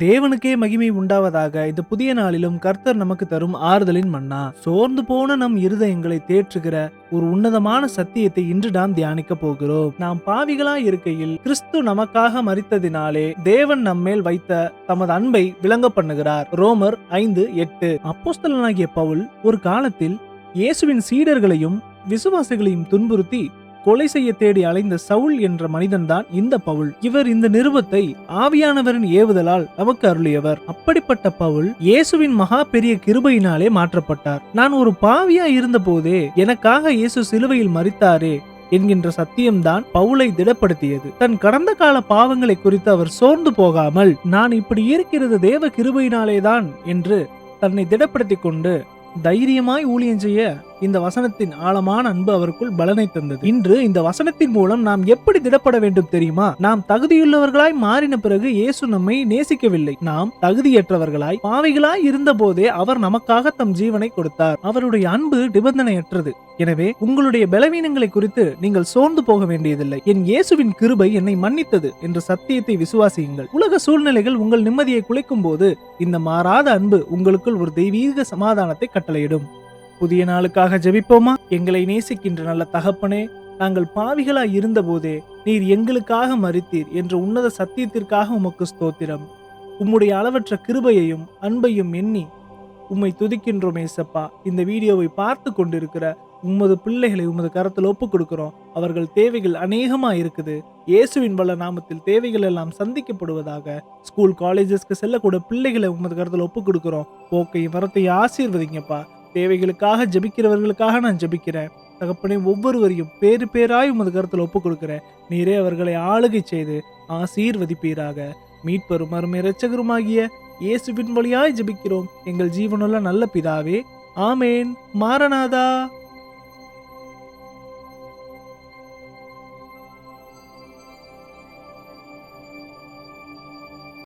தேவனுக்கே மகிமை உண்டாவதாக. இந்த புதிய நாளிலும் கர்த்தர் நமக்கு தரும் ஆறுதலின் மன்னா. சோர்ந்து போன நம் இருதயங்களை தேற்றுகிற ஒரு உன்னதமான சத்தியத்தை இன்று நாம் தியானிக்க போகிறோம். நாம் பாவிகளாய் இருக்கையில் கிறிஸ்து நமக்காக மரித்ததினாலே தேவன் நம்மேல் வைத்த தமது அன்பை விளங்க பண்ணுகிறார். ரோமர் 5:8. அப்போஸ்தலனாகிய பவுல் ஒரு காலத்தில் இயேசுவின் சீடர்களையும் விசுவாசிகளையும் துன்புறுத்தி கொலை செய்ய தேடி அலைந்த சவுல் என்ற மனிதன்தான் இந்த பவுல். இவர் இந்த நிருபத்தை ஆவியானவரின் ஏவுதலால் நமக்கு அருளியவர். அப்படிப்பட்ட பவுல் இயேசுவின் மகா பெரிய கிருபையினாலே மாற்றப்பட்டார். நான் ஒரு பாவியா இருந்த போதே எனக்காக இயேசு சிலுவையில் மரித்தாரே என்கின்ற சத்தியம்தான் பவுலை திடப்படுத்தியது. தன் கடந்த கால பாவங்களை குறித்து அவர் சோர்ந்து போகாமல், நான் இப்படி இருக்கிறது தேவ கிருபையினாலேதான் என்று தன்னை திடப்படுத்திக் கொண்டு தைரியமாய் ஊழியம் செய்ய இந்த வசனத்தின் ஆழமான அன்பு அவருக்குள் பலனை தந்தது. இன்று இந்த வசனத்தின் மூலம் நாம் எப்படி திடப்பட வேண்டும் தெரியுமா? நாம் தகுதியுள்ளவர்களாய் மாறின பிறகு இயேசு நம்மை நேசிக்கவில்லை. நாம் தகுதியற்றவர்களாய் பாவிகளாய் இருந்த போதே அவர் நமக்காக தம் ஜீவனை கொடுத்தார். அவருடைய அன்பு நிபந்தனையற்றது. எனவே உங்களுடைய பலவீனங்களை குறித்து நீங்கள் சோர்ந்து போக வேண்டியதில்லை. என் இயேசுவின் கிருபை என்னை மன்னித்தது என்ற சத்தியத்தை விசுவாசியுங்கள். உலக சூழ்நிலைகள் உங்கள் நிம்மதியை குலைக்கும் போது இந்த மாறாத அன்பு உங்களுக்குள் ஒரு தெய்வீக சமாதானத்தை கட்டளையிடும். புதிய நாளுக்காக ஜெபிப்போமா? எங்களை நேசிக்கின்ற நல்ல தகப்பனே, நாங்கள் பாவிகளாய் இருந்த போதே நீர் எங்களுக்காக மரித்தீர் என்ற உன்னத சத்தியத்திற்காக உமக்கு ஸ்தோத்திரம். உம்முடைய அளவற்ற கிருபையையும் அன்பையும் எண்ணி உம்மை துதிக்கின்றோம் ஏசப்பா. இந்த வீடியோவை பார்த்து கொண்டிருக்கிற உமது பிள்ளைகளை உமது கரத்தில் ஒப்புக் கொடுக்கிறோம். அவர்கள் தேவைகள் அநேகமா இருக்குது. இயேசுவின் வல்ல நாமத்தில் தேவைகள் எல்லாம் சந்திக்கப்படுவதாக. ஸ்கூல் காலேஜஸ்க்கு செல்லக்கூட பிள்ளைகளை உமது கரத்தில் ஒப்புக் கொடுக்கிறோம். போக்கையும் வரத்தையும் ஆசீர்வதிங்கப்பா. தேவைகளுக்காக ஜெபிக்கிறவர்களுக்காக நான் ஜெபிக்கிறேன் தகப்பனே. ஒவ்வொருவரையும் பேரு பேராய் உமது கருத்தில் ஒப்புக் கொடுக்கிறேன். நீரே அவர்களை ஆளுகை செய்து ஆசீர்வதிப்பீராக. மீட்பரும் அருமை இரட்சகருமாகிய இயேசுவின் வழியாய் ஜெபிக்கிறோம் எங்கள் ஜீவனுள்ள நல்ல பிதாவே. ஆமேன். மாரநாதா.